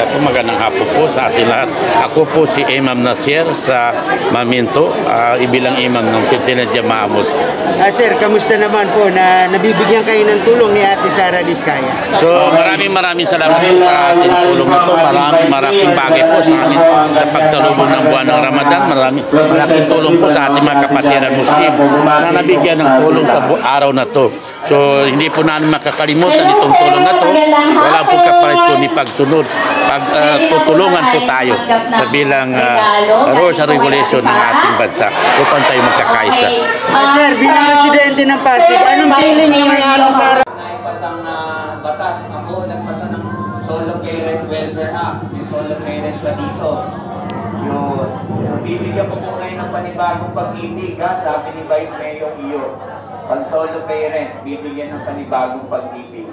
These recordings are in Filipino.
Magandang hapon po sa ating lahat. Ako po si Imam Nasir sa Maminto, ibilang imam ng Pilipinas Jamaah Muslim. Sir, kamusta naman po na nabibigyan kayo ng tulong ni Ate Sara Diskaya? So maraming salamat po sa ating tulong na ito. Malaking bagay po sa amin sa pagsalubong ng buwan ng Ramadan. Malaking tulong po sa ating mga kapatiran Muslim na nabigyan ng tulong sa araw na ito. So hindi po namin makakalimutan itong tulong na ito. Wala po kapalit po ni pagsunod. Tutulungan po tayo sa bilang rules and regulation ng ating bansa upang tayo magkakaisa. Sir, bilang residente ng Pasig, anong feeling niyo kay Ate Sara? Naipasang batas, ako nagpasa ng Solo Parent Welfare Act. May solo parent siya dito. Yun. Bibigyan ko po ngayon ng panibagong pag-ibig, sabi ni Vice Mayor Iyo. Pag solo parent, bibigyan ng panibagong pag-ibig.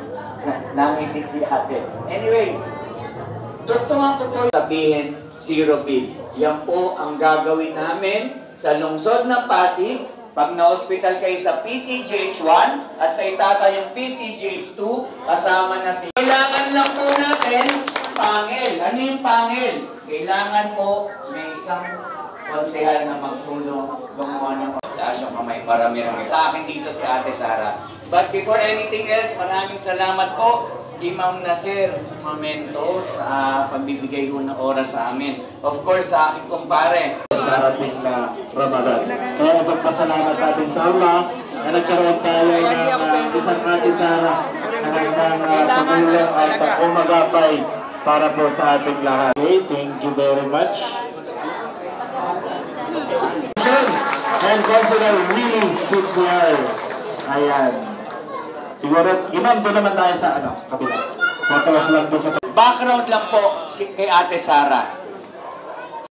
Nangiti si ate. Anyway, tugtungan ko po sabihin, zero bid. Yan po ang gagawin namin sa lungsod ng Pasig. Pag na-hospital kayo sa PCGH1 at sa itata yung PCGH2, kasama na si... Kailangan lang po natin pangil. Ano yung pangil? Kailangan po may isang konsehal na magsulong gumawa ng taas yung kamay para meron. Sa akin dito si Ate Sara. But before anything else, maraming salamat po Imam Nasir Mamento sa pagbibigay ho ng oras sa amin. Of course, sa aking kumpare. Darating na Ramadan. Kaya ipagpasalamat natin sa Allah na nagkaroon tayo ng isang Ate Sara na nagkang pagulong at umagapay para po sa ating lahat. Okay, thank you very much. And Consular Willie Sutlar. Ayan. Siguro, Imam, doon naman tayo sa kapila. Background lang po kay Ate Sara.